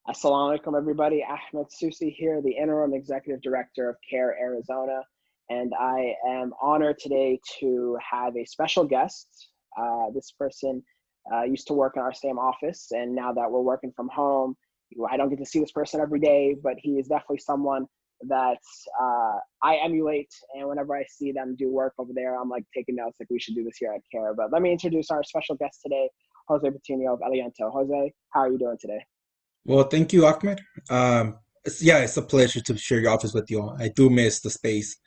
Assalamu alaikum, everybody. Ahmed Soussi here, the Interim Executive Director of CAIR-Arizona, and I am honored today to have a special guest. This person used to work in our same office, and now that we're working from home, I don't get to see this person every day, but he is definitely someone that I emulate, and whenever I see them do work over there, I'm like taking notes, like we should do this here at CAIR. But let me introduce our special guest today, José Patiño of Aliento. Jose, how are you doing today? Well, thank you, Ahmed. It's a pleasure to share your office with you all. I do miss the space.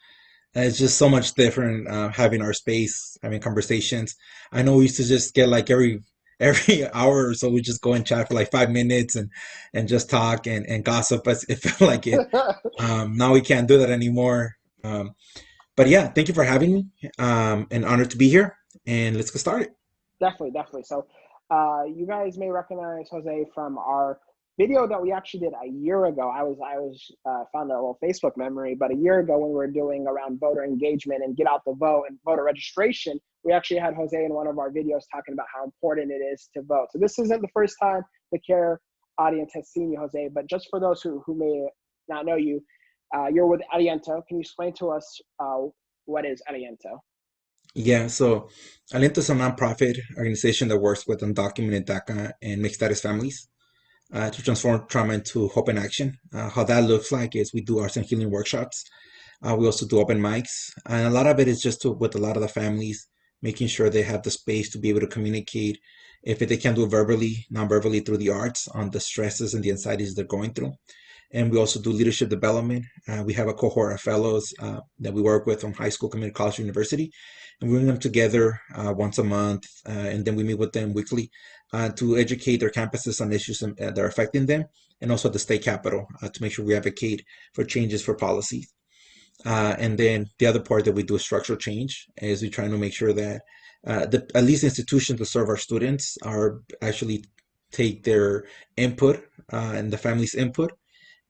It's just so much different having our space, having conversations. I know we used to just get like every hour or so, we just go and chat for like 5 minutes and just talk and gossip as it felt like it. Now we can't do that anymore. But yeah, thank you for having me. An honor to be here, and let's get started. Definitely. So you guys may recognize Jose from our video that we actually did a year ago. I was found a little Facebook memory, but a year ago when we were doing around voter engagement and get out the vote and voter registration, we actually had Jose in one of our videos talking about how important it is to vote. So this isn't the first time the CAIR audience has seen you, Jose, but just for those who may not know you, you're with Aliento. Can you explain to us what is Aliento? Yeah, so Aliento is a nonprofit organization that works with undocumented DACA and mixed status families to transform trauma into hope and action. How that looks like is we do arts and healing workshops. We also do open mics, and a lot of it is just with a lot of the families, making sure they have the space to be able to communicate if they can't do it verbally, non-verbally through the arts on the stresses and the anxieties they're going through. And we also do leadership development. We have a cohort of fellows that we work with from high school, community college, university, and we bring them together once a month, and then we meet with them weekly to educate their campuses on issues that are affecting them, and also at the state capitol to make sure we advocate for changes for policies. And then the other part that we do is structural change, is we try to make sure that at least institutions that serve our students are actually take their input and the family's input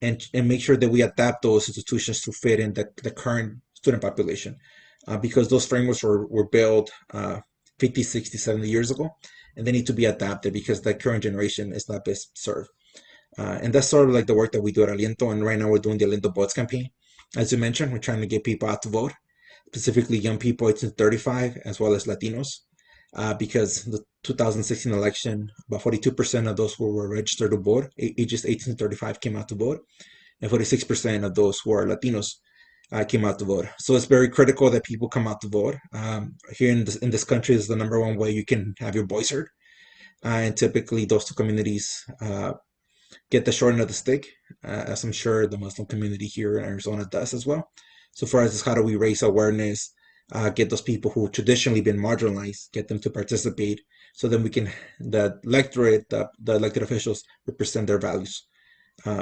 and make sure that we adapt those institutions to fit in the current student population. Because those frameworks were built 50, 60, 70 years ago, and they need to be adapted because the current generation is not best served. And that's sort of like the work that we do at Aliento. And right now we're doing the Aliento Votes campaign. As you mentioned, we're trying to get people out to vote, specifically young people 18 to 35, as well as Latinos, because the 2016 election, about 42% of those who were registered to vote, ages 18 to 35, came out to vote, and 46% of those who are Latinos came out to vote. So it's very critical that people come out to vote. Here in this country is the number one way you can have your voice heard. And typically those two communities get the short end of the stick, as I'm sure the Muslim community here in Arizona does as well. So for us, is how do we raise awareness, get those people who traditionally been marginalized, get them to participate, so then we can, the electorate, the elected officials represent their values.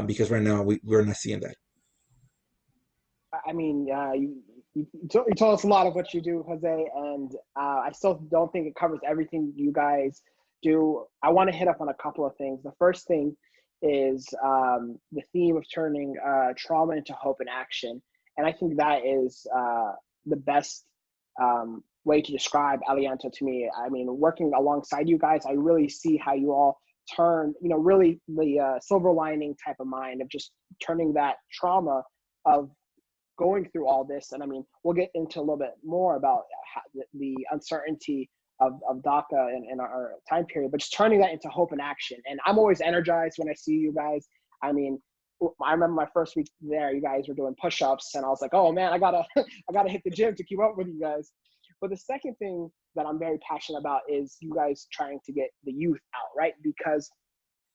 Because right now we're not seeing that. I mean, you told us a lot of what you do, Jose, and I still don't think it covers everything you guys do. I want to hit up on a couple of things. The first thing is the theme of turning trauma into hope and action. And I think that is the best way to describe Aliento to me. I mean, working alongside you guys, I really see how you all turn, really the silver lining type of mind of just turning that trauma of going through all this. And I mean, we'll get into a little bit more about how the uncertainty of DACA in our time period, but just turning that into hope and action. And I'm always energized when I see you guys. I mean, I remember my first week there, you guys were doing push-ups, and I was like, oh man, I gotta hit the gym to keep up with you guys. But the second thing that I'm very passionate about is you guys trying to get the youth out, right? Because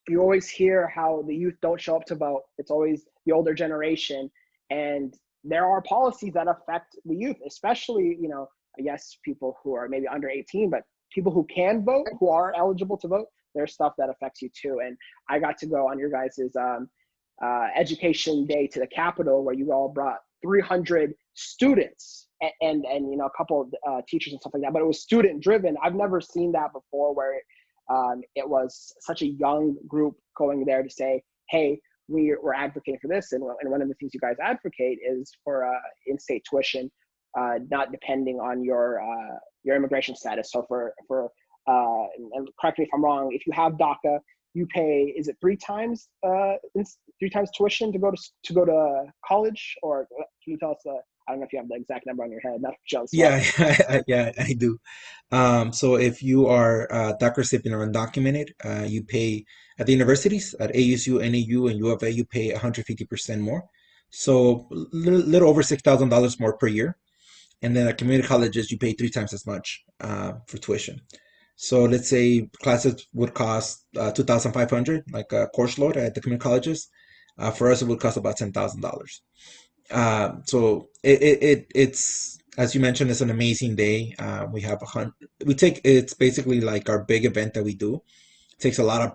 you always hear how the youth don't show up to vote. It's always the older generation. And there are policies that affect the youth, especially, I guess people who are maybe under 18, but people who can vote, who are eligible to vote, there's stuff that affects you too. And I got to go on your guys' education day to the Capitol, where you all brought 300 students and a couple of teachers and stuff like that, but it was student driven. I've never seen that before, where it was such a young group going there to say, hey, we're advocating for this. And one of the things you guys advocate is for in-state tuition, not depending on your immigration status. So and correct me if I'm wrong, if you have DACA, you pay, is it three times tuition to go to college? Or can you tell us I don't know if you have the exact number on your head, not just spot. Yeah, yeah, I do. So if you are a DACA recipient or undocumented, you pay at the universities, at ASU, NAU, and U of A, you pay 150% more. So little over $6,000 more per year. And then at community colleges, you pay three times as much for tuition. So let's say classes would cost 2,500, like a course load at the community colleges. For us, it would cost about $10,000. So it's, as you mentioned, it's an amazing day. We have it's basically like our big event that we do. It takes a lot of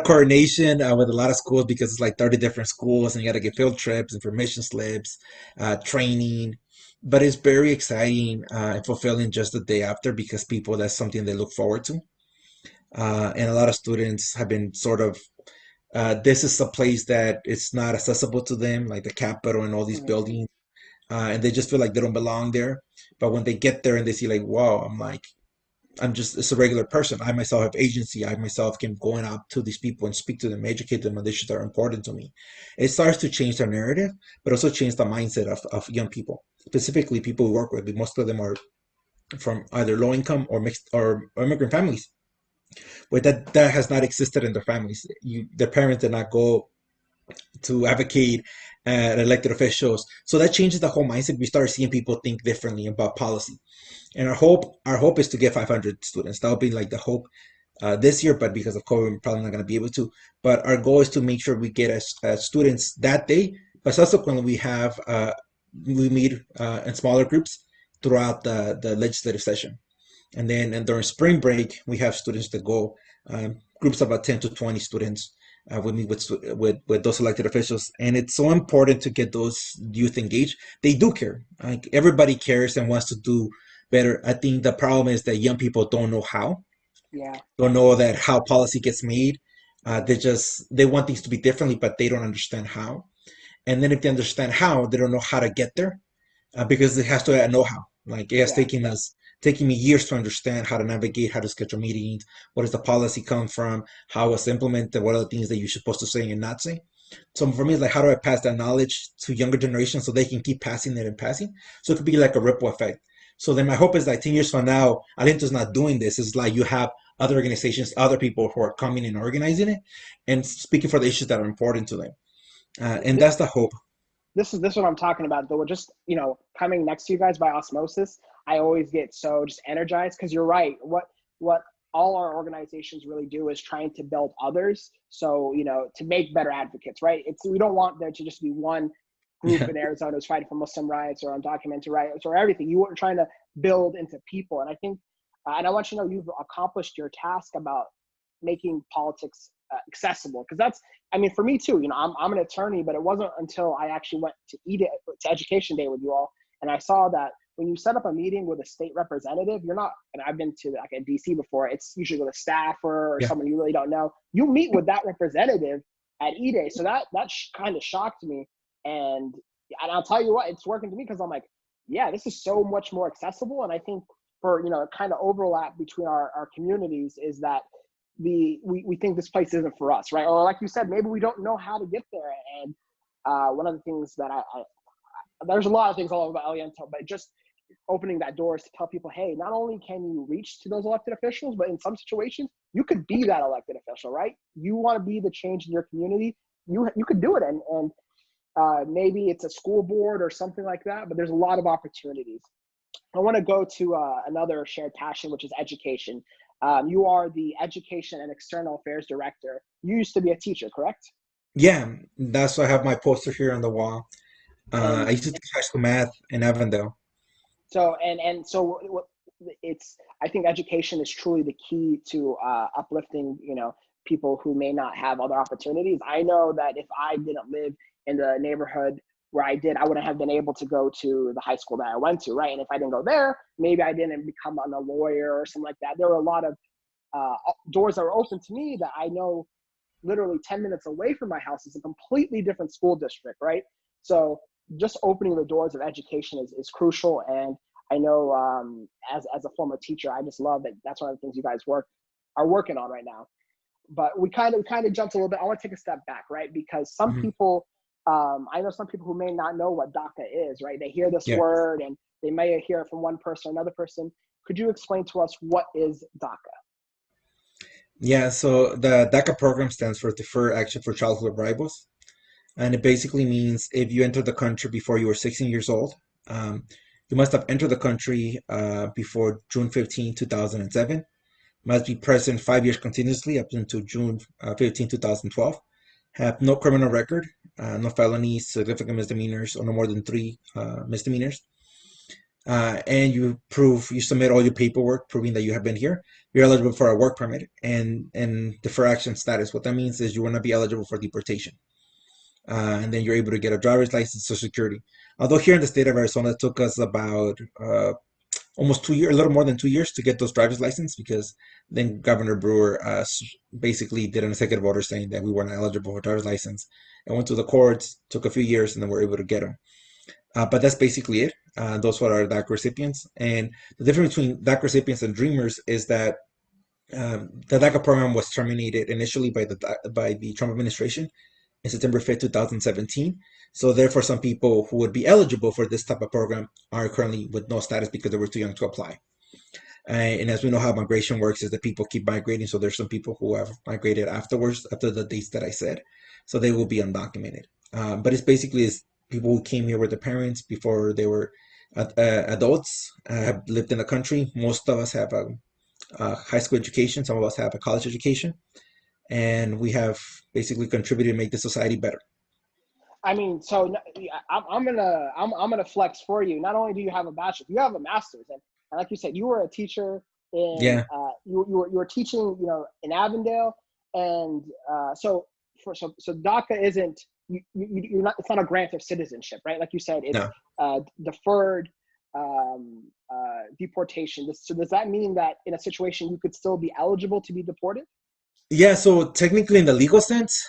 coordination with a lot of schools because it's like 30 different schools and you got to get field trips, information slips, training. But it's very exciting and fulfilling just the day after because people, that's something they look forward to. And a lot of students have been sort of this is a place that it's not accessible to them, like the Capitol and all these Mhm. buildings, and they just feel like they don't belong there. But when they get there and they see, like, wow, I'm just, it's a regular person. I myself have agency. I myself can go out to these people and speak to them, educate them on issues that are important to me. It starts to change their narrative, but also change the mindset of young people, specifically people we work with. Most of them are from either low income or mixed or immigrant families, where that has not existed in their families. Their parents did not go to advocate elected officials. So that changes the whole mindset. We start seeing people think differently about policy. And our hope is to get 500 students. That'll be like the hope this year, but because of COVID, we're probably not going to be able to. But our goal is to make sure we get as students that day. But subsequently, we meet in smaller groups throughout the legislative session. And during spring break, we have students that go, groups of about 10 to 20 students. We meet with those elected officials, and it's so important to get those youth engaged. They do care. Like everybody cares and wants to do better. I think the problem is that young people don't know how, Yeah. don't know that how policy gets made. Mhm. They want things to be differently, but they don't understand how. And then if they understand how, they don't know how to get there because it has to have know-how. Like it has Yeah. taking me years to understand how to navigate, how to schedule meetings, what does the policy come from, how it's implemented, what are the things that you're supposed to say and not say. So for me, it's like how do I pass that knowledge to younger generations so they can keep passing it and passing? So it could be like a ripple effect. So then my hope is like 10 years from now, Aliento's not doing this. It's like you have other organizations, other people who are coming and organizing it and speaking for the issues that are important to them. And that's the hope. This is what I'm talking about though. Just coming next to you guys by osmosis, I always get so just energized because you're right. What all our organizations really do is trying to build others. So to make better advocates, right? We don't want there to just be one group Yeah. in Arizona who's fighting for Muslim rights or undocumented rights or everything. You are trying to build into people, and I think, and I want you to know you've accomplished your task about making politics accessible because that's, I mean, for me too, I'm an attorney, but it wasn't until I actually went to to Education Day with you all, and I saw that when you set up a meeting with a state representative, you're not, and I've been to like in DC before, it's usually with a staffer or Yeah. someone you really don't know. You meet with that representative at E-Day. So that kind of shocked me. And I'll tell you what, it's working to me because I'm like, yeah, this is so much more accessible. And I think for, kind of overlap between our communities is that we think this place isn't for us, right? Or like you said, maybe we don't know how to get there. And one of the things that I there's a lot of things all over about Aliento, but just opening that door is to tell people, hey, not only can you reach to those elected officials, but in some situations, you could be that elected official, right? You want to be the change in your community, you could do it. And maybe it's a school board or something like that, but there's a lot of opportunities. I want to go to another shared passion, which is education. You are the Education and External Affairs Director. You used to be a teacher, correct? Yeah, that's why I have my poster here on the wall. I And used to teach high school math in Avondale. so it's, I think education is truly the key to uplifting people who may not have other opportunities. I know that if I didn't live in the neighborhood where I did, I wouldn't have been able to go to the high school that I went to, right? And if I didn't go there, maybe I didn't become a lawyer or something like that. There were a lot of doors that were open to me that I know literally 10 minutes away from my house is a completely different school district, right? So just opening the doors of education is crucial. And I know as a former teacher, I just love that that's one of the things you guys are working on right now. but we kind of jumped a little bit. I want to take a step back, right? Because some Mhm. people, I know some people who may not know what DACA is, right? They hear this Yeah. word and they may hear it from one person or another person. Could you explain to us what is DACA? Yeah, so the DACA program stands for Deferred Action for Childhood Arrivals. And it basically means if you enter the country before you were 16 years old, um, you must have entered the country before June 15, 2007, must be present 5 years continuously up until June 15, 2012, have no criminal record, no felonies, significant misdemeanors, or no more than three misdemeanors, and you submit all your paperwork proving that you have been here, you're eligible for a work permit and defer action status. What that means is you will not be eligible for deportation. And then you're able to get a driver's license, Social Security. Although here in the state of Arizona, it took us about almost 2 years, a little more than 2 years to get those driver's license because then Governor Brewer basically did an executive order saying that we weren't eligible for driver's license. And went to the courts, took a few years, and then we're able to get them. But that's basically it. Those were our DACA recipients. And the difference between DACA recipients and Dreamers is that the DACA program was terminated initially by the Trump administration in September 5th, 2017. So therefore, some people who would be eligible for this type of program are currently with no status because they were too young to apply. And as we know how migration works is that people keep migrating. So there's some people who have migrated afterwards, after the dates that I said. So they will be undocumented. But it's basically is people who came here with their parents before they were adults, have lived in the country. Most of us have a high school education. Some of us have a college education. And we have basically contributed to make the society better. I mean, so I'm gonna flex for you. Not only do you have a bachelor's, you have a master's, and like you said, you were a teacher in Yeah. you were teaching, in Avondale, and so DACA isn't you're not, it's not a grant of citizenship, right? Like you said, it's No. deferred deportation. So does that mean that in a situation you could still be eligible to be deported? Yeah, so technically, in the legal sense,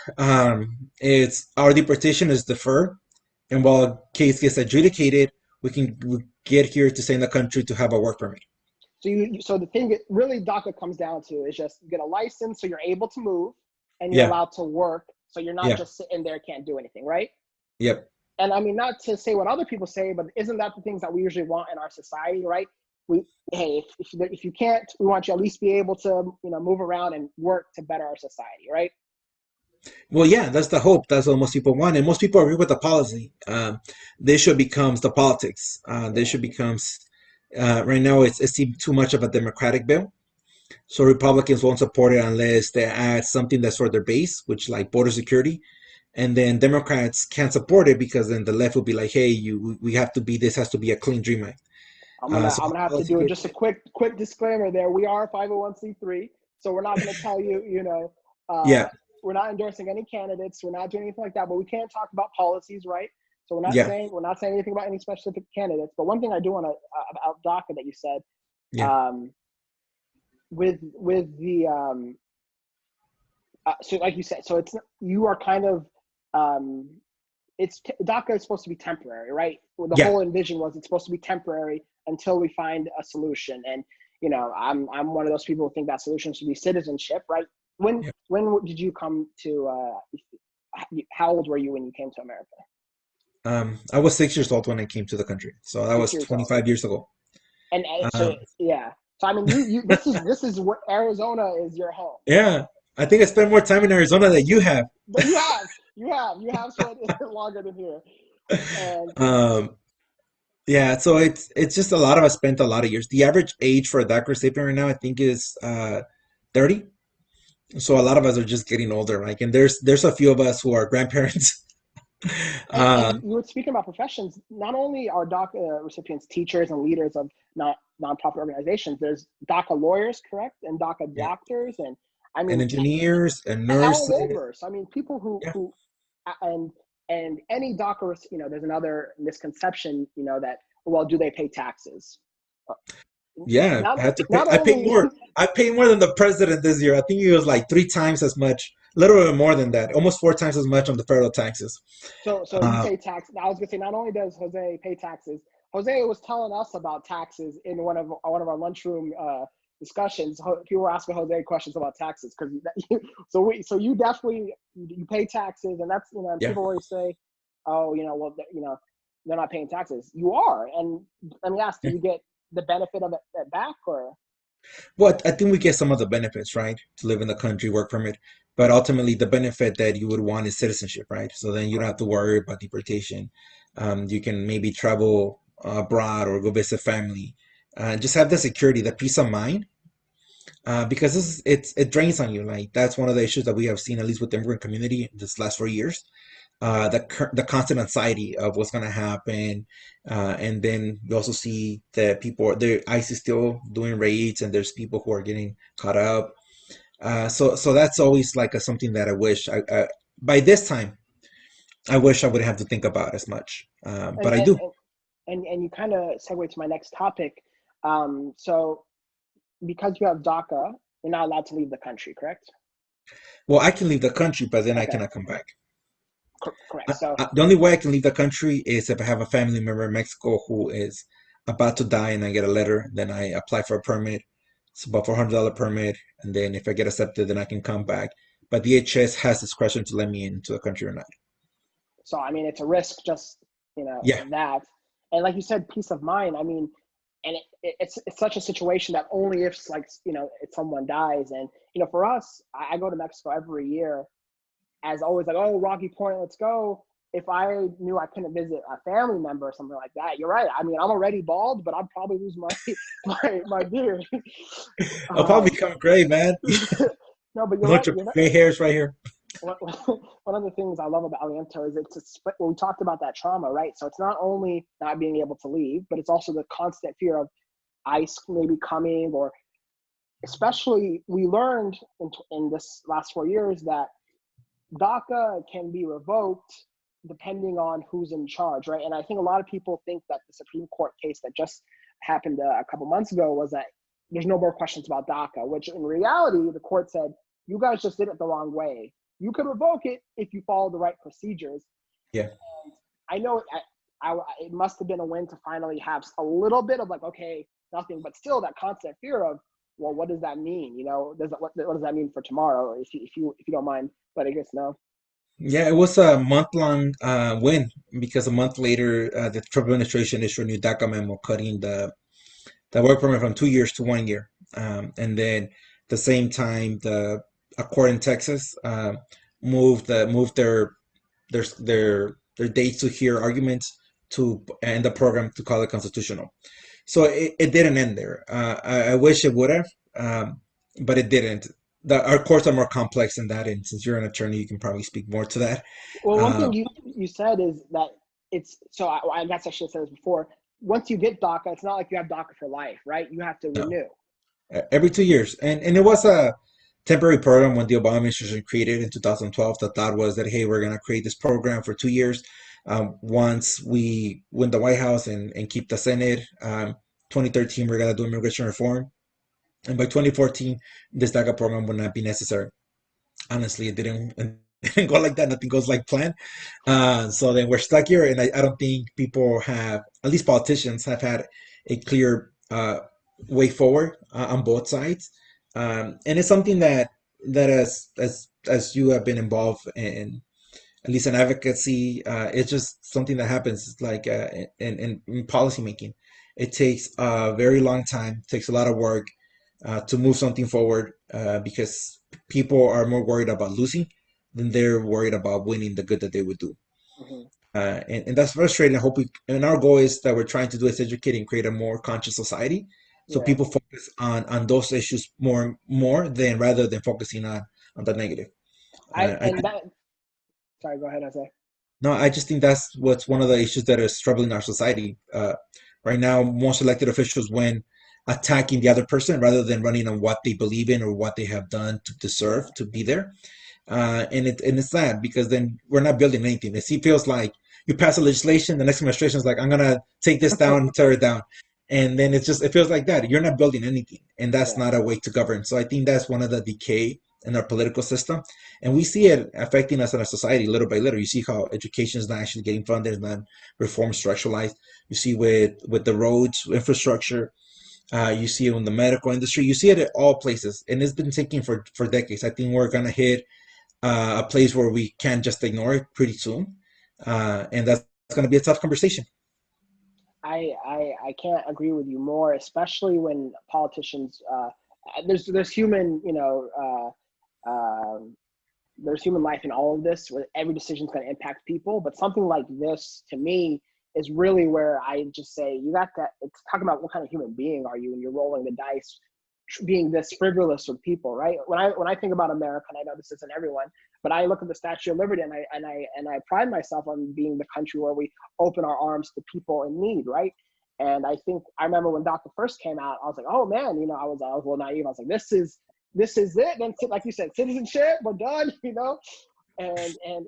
it's our deportation is deferred, and while a case gets adjudicated, we get here to stay in the country to have a work permit. So the thing that really DACA comes down to is just you get a license so you're able to move and you're Yeah, allowed to work. So you're not yeah, just sitting there, can't do anything, right? yep. And I mean, not to say what other people say, but isn't that the things that we usually want in our society, right? We, hey, if you can't, we want you at least be able to, move around and work to better our society, right? Well, yeah, that's the hope. That's what most people want, and most people agree with the policy. This should becomes the politics. This Yeah. should becomes right now. It's too much of a democratic bill. So Republicans won't support it unless they add something that's for their base, which like border security. And then Democrats can't support it because then the left will be like, "Hey, we have to be. This has to be a clean dream act." I'm gonna So I'm gonna have to do just a quick disclaimer there. We are 501c3, so we're not gonna tell you, yeah, we're not endorsing any candidates. We're not doing anything like that. But we can't talk about policies, right? So yeah, we're not saying anything about any specific candidates. But one thing I do want to about DACA that you said, yeah, um, with the so like you said, so it's you are kind of DACA is supposed to be temporary, right? Well, the yeah, whole envision was it's supposed to be temporary until we find a solution. And I'm one of those people who think that solution should be citizenship, right? When yeah. when did you come to? How old were you when you came to America? I was 6 years old when I came to the country, so that Six was years old. 25 years ago. And so Um, yeah. So I mean, you this is what Arizona is your home. yeah, I think I spent more time in Arizona than you have. But you have spent longer than here. And Um, yeah, so it's just a lot of us spent a lot of years. The average age for a DACA recipient right now, I think, is 30. So a lot of us are just getting older, like, and there's a few of us who are grandparents. And Um, you were speaking about professions. Not only are DACA recipients teachers and leaders of nonprofit organizations, there's DACA lawyers, correct, and DACA yeah, doctors, and I and mean engineers and all nurses. over. So I mean, people who Yeah, who and any DACA, there's another misconception, that well, do they pay taxes? Uh, yeah, Not I had to pay. not I paid only more. I paid more than the president this year. I think it was like 3 times as much, a little bit more than that, almost 4 times as much on the federal taxes. so you Uh, pay tax. I was gonna say not only does Jose pay taxes. Jose was telling us about taxes in one of our lunchroom discussions, people were asking Jose questions about taxes because so you definitely you pay taxes, and that's and Yeah. people always say, oh, well, they're not paying taxes. You are, and let me ask, do you get the benefit of it back or? Well, I think we get some of the benefits, right? To live in the country, work permit, but ultimately the benefit that you would want is citizenship, right? So then you don't have to worry about deportation. You can maybe travel abroad or go visit family. Just have the security, the peace of mind, because it drains on you. Like that's one of the issues that we have seen, at least with the immigrant community, this last 4 years. The constant anxiety of what's going to happen, and then you also see that the ICE is still doing raids, and there's people who are getting caught up. So that's always like something that I wish by this time I wish I would have to think about as much, And but I and do. and you kind of segue to my next topic. So because you have DACA, you're not allowed to leave the country, correct? Well, I can leave the country, but then I Okay, cannot come back. correct. So The only way I can leave the country is if I have a family member in Mexico who is about to die and I get a letter, then I apply for a permit. It's about $400 permit, and then if I get accepted, then I can come back. But DHS has discretion to let me into the country or not. so I mean, it's a risk, just Yeah, that, and like you said, peace of mind. I mean, and it's such a situation that only if like if someone dies, and for us, I go to Mexico every year, as always, like, oh, Rocky Point, let's go. If I knew I couldn't visit a family member or something like that, you're right. I mean, I'm already bald, but I'd probably lose my my beard. I'll probably um, become gray, man. no, but you're Bunch right. of gray hairs right here. One one of the things I love about Aliento is well, we talked about that trauma, right? So it's not only not being able to leave, but it's also the constant fear of ICE maybe coming, or especially we learned in this last 4 years that DACA can be revoked depending on who's in charge, right? And I think a lot of people think that the Supreme Court case that just happened a couple months ago was that there's no more questions about DACA, which in reality, the court said, you guys just did it the wrong way. You could revoke it if you follow the right procedures. Yeah. And I know it must have been a win to finally have a little bit of like, okay, nothing, but still that constant fear of, well, what does that mean? What does that mean for tomorrow? If you don't mind, but I guess no. Yeah, it was a month-long win because a month later, the Trump administration issued a new DACA memo cutting the work permit from 2 years to 1 year. And then at the same time, a court in Texas moved their dates to hear arguments to end the program to call it constitutional. So it didn't end there. I wish it would have, but it didn't. Our courts are more complex than that, and since you're an attorney, you can probably speak more to that. Well, one Uh, thing you said is that it's so. I guess I should have said this before. Once you get DACA, it's not like you have DACA for life, right? You have to no, renew. every 2 years, and it was a temporary program when the Obama administration created it in 2012. The thought was that hey, we're going to create this program for 2 years. Once we win the White House and keep the Senate, 2013 we're going to do immigration reform, and by 2014 this DACA program would not be necessary. Honestly, it didn't go like that. Nothing goes like planned. So then we're stuck here, and I don't think people have, at least politicians, have had a clear way forward on both sides. And it's something that as you have been involved in, at least in advocacy, it's just something that happens. It's like in policy making, it takes a very long time, takes a lot of work to move something forward because people are more worried about losing than they're worried about winning the good that they would do. Hmm. And that's frustrating. And our goal is that we're trying to do is educate and create a more conscious society. So Yeah, people focus on those issues more than rather than focusing on the negative. I I and that. Sorry, go ahead, Jose. No, I just think that's what's one of the issues that is troubling our society. Right now, most elected officials win attacking the other person rather than running on what they believe in or what they have done to Yeah, deserve to be there. And it's sad because then we're not building anything. It feels like you pass a legislation, the next administration is like, I'm gonna take this down and tear it down. And then it feels like that. You're not building anything. And that's yeah. not a way to govern. So I think that's one of the decay in our political system. And we see it affecting us in our society little by little. You see how education is not actually getting funded, it's not reformed, structuralized. You see with the roads, infrastructure, You see it in the medical industry. You see it at all places, and it's been taking for decades. I think we're gonna hit a place where we can't just ignore it pretty soon, and that's gonna be a tough conversation. I can't agree with you more, especially when politicians there's human there's human life in all of this where every decision is going to impact people, but something like this to me is really where I just say you got that. It's talking about what kind of human being are you when you're rolling the dice being this frivolous with people, right? When I think about America, and I know this isn't everyone, but I look at the Statue of Liberty and I pride myself on being the country where we open our arms to people in need, right? And I think I remember when DACA first came out, I was like, oh man, I was a little naive. I was like, this is it. Then, like you said, citizenship, we're done, and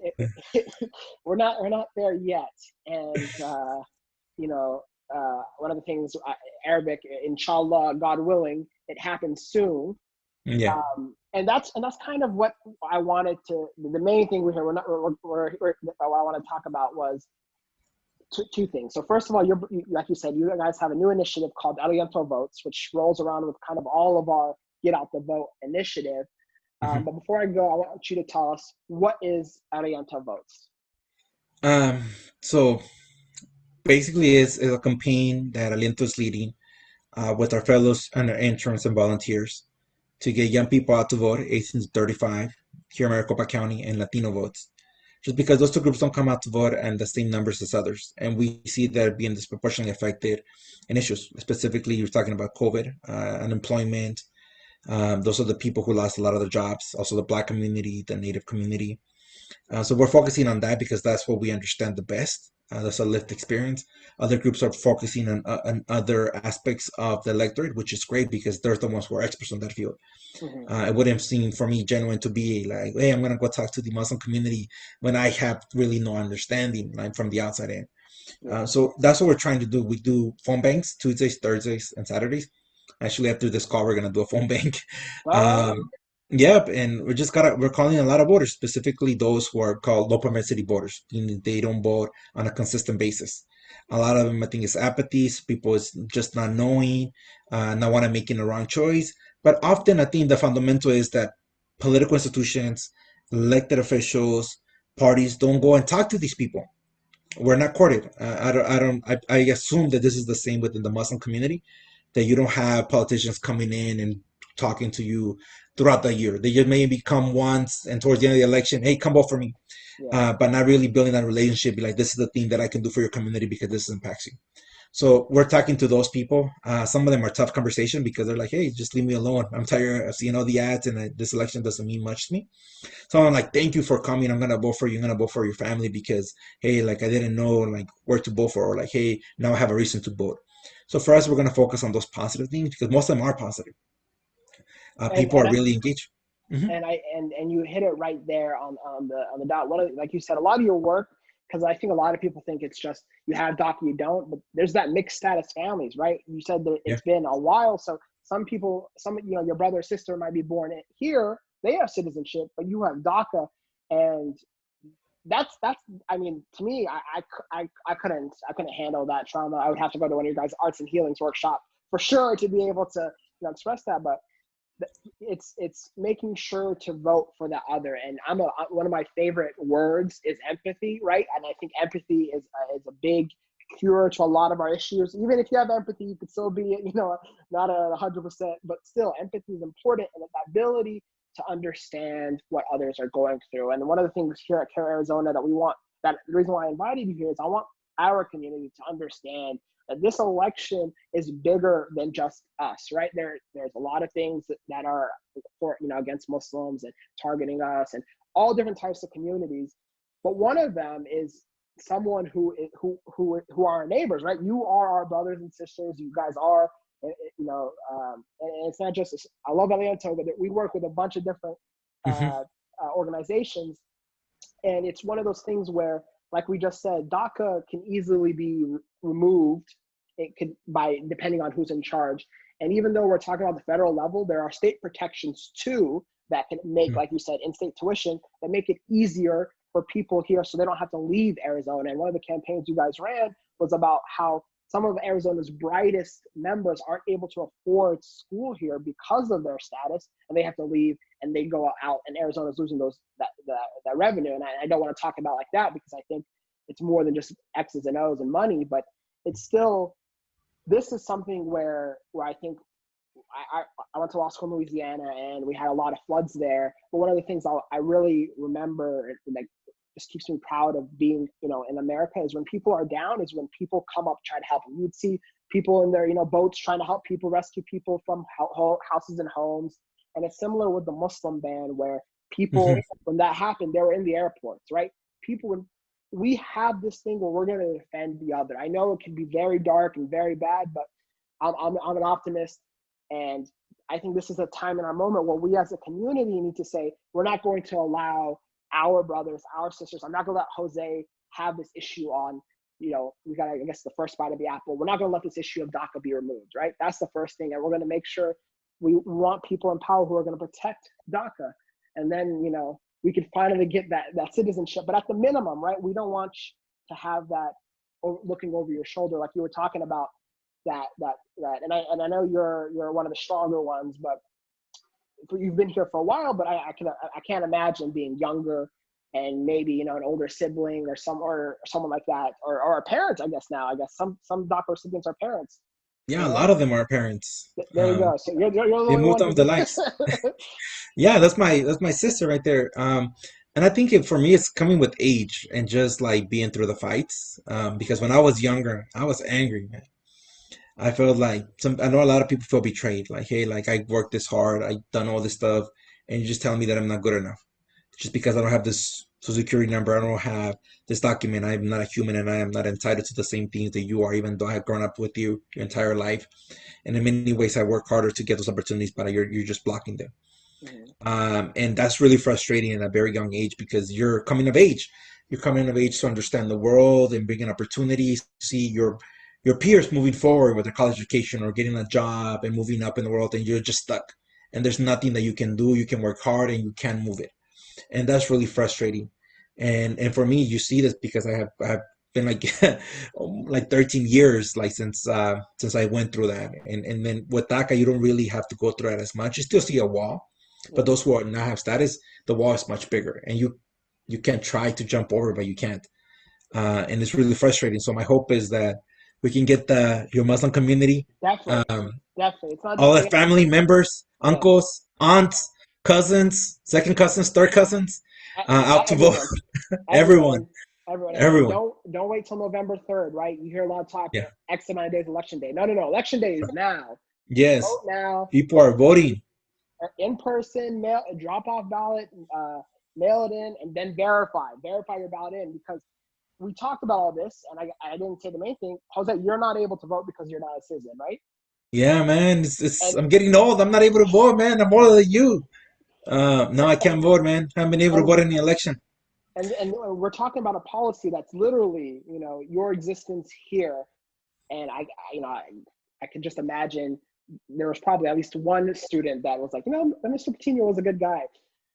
we're not there yet. And one of the things Arabic, inshallah, God willing, it happens soon. Yeah. And that's kind of what I wanted to. The main thing we're what I want to talk about was two things. So first of all, like you said, you guys have a new initiative called Aliento Votes, which rolls around with kind of all of our Get Out the Vote initiative. Mhm. But before I go, I want you to tell us what is Aliento Votes. Um, so basically, it's a campaign that Aliento is leading with our fellows and our interns and volunteers to get young people out to vote, 18 to 35, here in Maricopa County, and Latino votes. Just because those two groups don't come out to vote in the same numbers as others. And we see that being disproportionately affected in issues. Specifically, you're talking about COVID, unemployment. Those are the people who lost a lot of their jobs. Also, the Black community, the Native community. So we're focusing on that because that's what we understand the best. That's a lived experience. Other groups are focusing on other aspects of the electorate, which is great because they're the ones who are experts on that field. Mm-hmm. It wouldn't seem for me genuine to be like, hey, I'm gonna go talk to the Muslim community when I have really no understanding, like from the outside in. Yeah. So that's what we're trying to do. We do phone banks Tuesdays, Thursdays, and Saturdays. Actually, after this call, we're gonna do a phone bank. All right. Um, yep, and we're calling a lot of voters, specifically those who are called low propensity voters, meaning they don't vote on a consistent basis. A lot of them, I think, is apathy. People is just not knowing, not want to making the wrong choice. But often, I think the fundamental is that political institutions, elected officials, parties don't go and talk to these people. We're not courted. I assume that this is the same within the Muslim community, that you don't have politicians coming in and talking to you throughout the year. They just maybe come once and towards the end of the election, hey, come vote for me. Yeah. But not really building that relationship. Be like, this is the thing that I can do for your community because this impacts you. So we're talking to those people. Some of them are tough conversation because they're like, hey, just leave me alone. I'm tired of seeing all the ads and this election doesn't mean much to me. So I'm like, thank you for coming. I'm gonna vote for you. I'm gonna vote for your family because hey, like I didn't know like where to vote for, or like hey, now I have a reason to vote. So for us, we're gonna focus on those positive things because most of them are positive. And People and are I really engaged. Hmm. and you hit it right there on the dot. Like you said, a lot of your work, because I think a lot of people think it's just you have DACA, you don't, but there's that mixed status families, right? You said that Yeah. it's been a while, so some people, your brother or sister might be born here, they have citizenship, but you have DACA, and that's I mean, to me, I couldn't handle that trauma. I would have to go to one of your guys' arts and healings workshop for sure to be able to express that, but it's making sure to vote for the other. And one of my favorite words is empathy, right? And I think empathy is a big cure to a lot of our issues. Even if you have empathy, you could still be not 100%, but still empathy is important, and the ability to understand what others are going through. And one of the things here at CAIR Arizona that we want, that the reason why I invited you here is I want our community to understand that this election is bigger than just us, right? There's a lot of things that are for against Muslims and targeting us and all different types of communities. But one of them is someone who are our neighbors, right? You are our brothers and sisters. You guys are, and it's not just. I love Aliento, but we work with a bunch of different Hmm. organizations, and it's one of those things where, like we just said, DACA can easily be removed. It could depending on who's in charge. And even though we're talking about the federal level, there are state protections too that can make, like you said, in-state tuition that make it easier for people here so they don't have to leave Arizona. And one of the campaigns you guys ran was about how some of Arizona's brightest members aren't able to afford school here because of their status, and they have to leave, and they go out, and Arizona's losing that revenue. And I don't want to talk about like that, because I think it's more than just X's and O's and money, but it's still, this is something where I think, I went to law school in Louisiana, and we had a lot of floods there. But one of the things I really remember, and like just keeps me proud of being, in America, is when people are down, is when people come up, try to help them. You'd see people in their, boats trying to help people, rescue people from houses and homes. And it's similar with the Muslim ban, where people, when that happened, they were in the airports, right? People, we have this thing where we're going to defend the other. I know it can be very dark and very bad, but I'm an optimist. And I think this is a time in our moment where we as a community need to say, we're not going to allow our brothers, our sisters, I'm not going to let Jose have this issue on, we got, I guess, the first bite of the apple. We're not going to let this issue of DACA be removed, right? That's the first thing. And we're going to make sure we want people in power who are going to protect DACA. And then, we can finally get that citizenship. But at the minimum, right, we don't want to have that looking over your shoulder, like you were talking about, that. And I know you're one of the stronger ones, but you've been here for a while. But I can't imagine being younger and maybe an older sibling or someone like that, or our parents. I guess some DACA recipients are parents. Yeah, a lot of them are parents. There you go. So you're the They only moved one on the lives. Yeah, that's my sister right there. And I think for me, it's coming with age and just like being through the fights. Because when I was younger, I was angry, man. I felt like I know a lot of people feel betrayed. Like, hey, like I worked this hard, I done all this stuff, and you're just telling me that I'm not good enough. Just because I don't have this social security number, I don't have this document, I'm not a human, and I am not entitled to the same things that you are, even though I have grown up with you your entire life. And in many ways, I work harder to get those opportunities, but you're just blocking them. And that's really frustrating at a very young age, because you're coming of age. You're coming of age to understand the world and bringing opportunities, see your peers moving forward with their college education or getting a job and moving up in the world, and you're just stuck. And there's nothing that you can do. You can work hard and you can't move it. And that's really frustrating. And for me, you see this because I have been like like 13 years like since I went through that. And then with DACA, you don't really have to go through that as much. You still see a wall, but those who are not have status, the wall is much bigger, and you can try to jump over, but you can't. And it's really frustrating. So my hope is that we can get your Muslim community, Definitely. It's not all the family members, uncles, aunts, cousins, second cousins, third cousins, out to vote. Everyone. Don't wait till November 3rd, right? You hear a lot of talk. Yeah. X amount of days, election day. No. Election day is now. Yes. Vote now. People are voting. In person, drop off ballot, mail it in, and then verify your ballot in, because we talked about all this, and I didn't say the main thing. Jose, you're not able to vote because you're not a citizen, right? Yeah, man. I'm getting old. I'm not able to vote, man. I'm older than you. No, I can't vote, man. I haven't been able to vote in the election. And we're talking about a policy that's literally, your existence here. And I can just imagine there was probably at least one student that was like, Mr. Patiño was a good guy.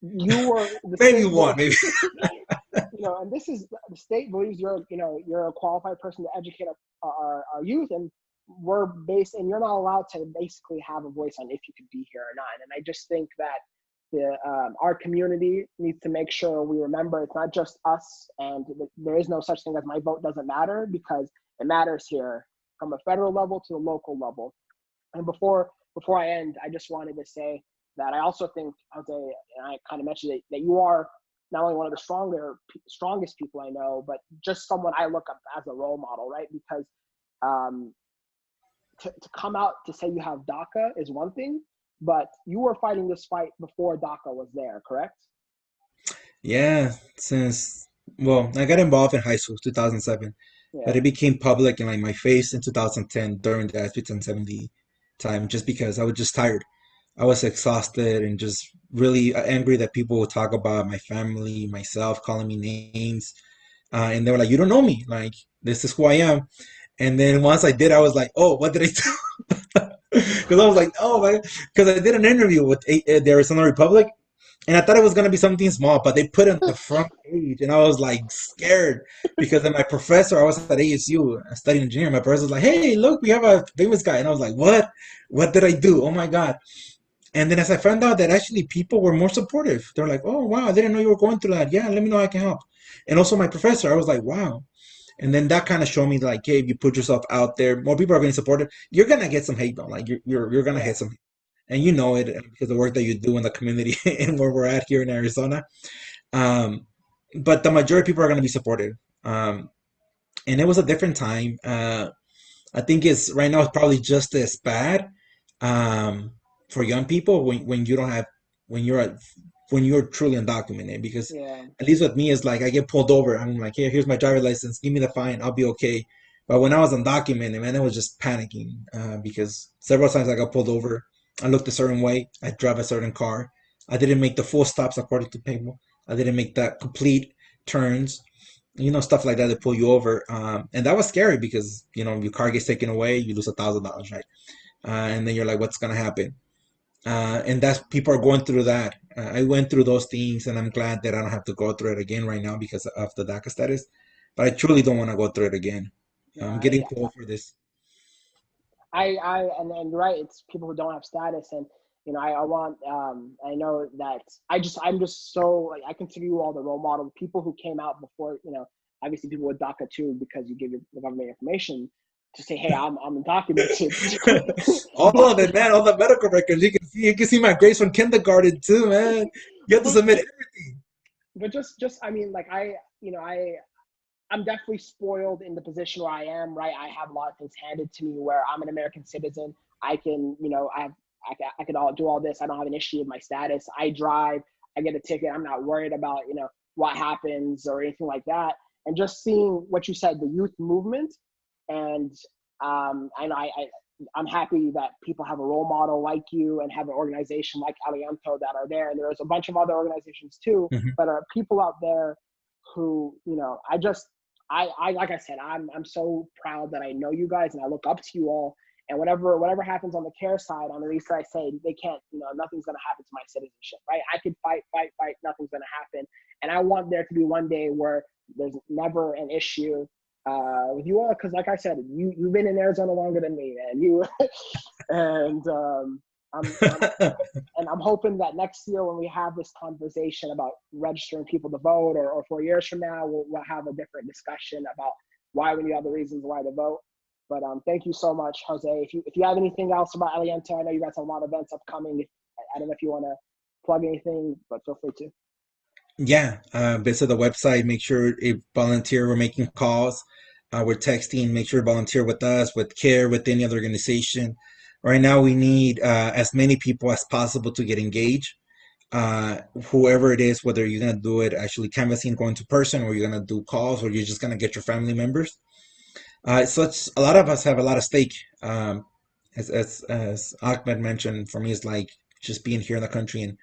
You were maybe one, maybe. And this is, the state believes you're a qualified person to educate our youth, and we're based, and you're not allowed to basically have a voice on if you could be here or not. And I just think that our community needs to make sure we remember it's not just us, and there is no such thing as my vote doesn't matter, because it matters here from a federal level to the local level. And before I end, I just wanted to say that I also think, Jose, and I kind of mentioned it, that you are not only one of the strongest people I know, but just someone I look up as a role model, right? Because to come out to say you have DACA is one thing, but you were fighting this fight before DACA was there, correct? Yeah, I got involved in high school 2007, but it became public in like my face in 2010 during the SB 1070 time, just because I was just tired. I was exhausted and just really angry that people would talk about my family, myself, calling me names. And they were like, you don't know me. Like, this is who I am. And then once I did, I was like, oh, what did I do? Because I was like, oh, because I did an interview with the Arizona Republic. And I thought it was gonna be something small, but they put it on the front page, and I was like scared because then my professor, I was at ASU studying engineering. My professor was like, "Hey, look, we have a famous guy," and I was like, "What? What did I do? Oh my god!" And then as I found out that actually people were more supportive, they're like, "Oh wow, I didn't know you were going through that. Yeah, let me know how I can help." And also my professor, I was like, "Wow." And then that kind of showed me like, hey, if you put yourself out there, more people are going to support it. You're gonna get some hate though, like you're gonna Yeah, hit some, and you know it because of the work that you do in the community and where we're at here in Arizona. Um, but the majority of people are gonna be supportive. Um, and it was a different time. I think it's right now it's probably just as bad um, for young people when you don't have when you're at, when you're truly undocumented because yeah, at least with me it's like I get pulled over, I'm like, hey, here's my driver's license, give me the fine, I'll be okay. But when I was undocumented, man, I was just panicking because several times I got pulled over. I looked a certain way, I drive a certain car, I didn't make the full stops according to people, I didn't make the complete turns, stuff like that. They pull you over, and that was scary because your car gets taken away, you lose $1,000, right? And then you're like, what's gonna happen? And that's people are going through that. I went through those things, and I'm glad that I don't have to go through it again right now because of the DACA status. But I truly don't want to go through it again. no, I'm getting too old for this. and you're right. It's people who don't have status, and I want. I know that I'm just so like I consider you all the role model. People who came out before, obviously people with DACA too, because you give the government information to say, hey, I'm undocumented. All but of it, man. All the medical records. You can see my grades from kindergarten too, man. You have to but submit but everything. but just I mean, like I'm definitely spoiled in the position where I am, right? I have a lot of things handed to me where I'm an American citizen. I can, I could all do all this. I don't have an issue with my status. I drive, I get a ticket. I'm not worried about, what happens or anything like that. And just seeing what you said, the youth movement, and I'm happy that people have a role model like you and have an organization like Aliento that are there. And there's a bunch of other organizations too, Mhm. but are people out there who, I like I said, I'm so proud that I know you guys and I look up to you all. And whatever happens on the CAIR side, on the least I say they can't, nothing's gonna happen to my citizenship, right? I could fight, nothing's gonna happen. And I want there to be one day where there's never an issue with you all, because like I said, you've been in Arizona longer than me, man. You and I'm and I'm hoping that next year when we have this conversation about registering people to vote, or 4 years from now, we'll have a different discussion about why we need other reasons why to vote. But thank you so much, Jose. If you have anything else about Aliento, I know you got a lot of events upcoming. I don't know if you want to plug anything, but feel free to. Yeah, visit the website. Make sure if volunteer. We're making calls. We're texting. Make sure to volunteer with us, with CARE, with any other organization. Right now, we need as many people as possible to get engaged. Whoever it is, whether you're gonna do it actually canvassing, going to person, or you're gonna do calls, or you're just gonna get your family members. A lot of us have a lot of stake. As Ahmed mentioned, for me, it's like just being here in the country and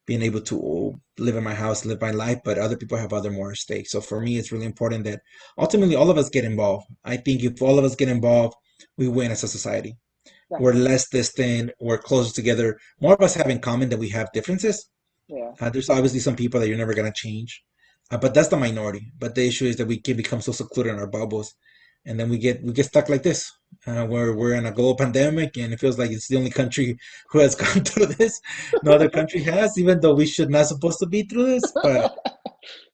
being able to live in my house, live my life, but other people have other more stakes. So for me, it's really important that ultimately all of us get involved. I think if all of us get involved, we win as a society. We're Definitely. less distant, we're closer together. More of us have in common that we have differences. Yeah. There's obviously some people that you're never going to change, but that's the minority. But the issue is that we can become so secluded in our bubbles, and then we get stuck like this, where we're in a global pandemic, and it feels like it's the only country who has gone through this. No other country has, even though we should not supposed to be through this. But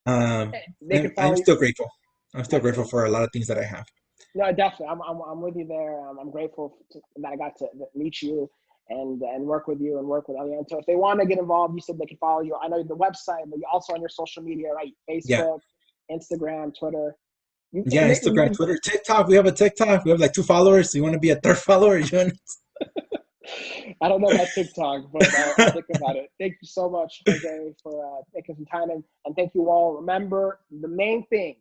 They can I'm follow you. still grateful. I'm still grateful Definitely. for a lot of things that I have. No, definitely. I'm with you there. I'm grateful that I got to meet you and work with you and work with Aliento. If they want to get involved, you said they can follow you. I know the website, but you're also on your social media, right? Yeah, Facebook, Instagram, Twitter. You, yeah. Instagram, Twitter, TikTok. We have a TikTok. We have like 2 followers. So you want to be a third follower? I don't know about TikTok, but I'll think about it. Thank you so much, Jose, for taking some time. And thank you all. Remember, the main thing,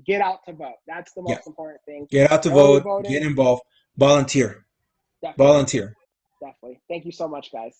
get out to vote. That's the Yeah. most important thing. Get out to Early vote. Get voting, involved. Volunteer. definitely. Volunteer. Definitely. Thank you so much, guys.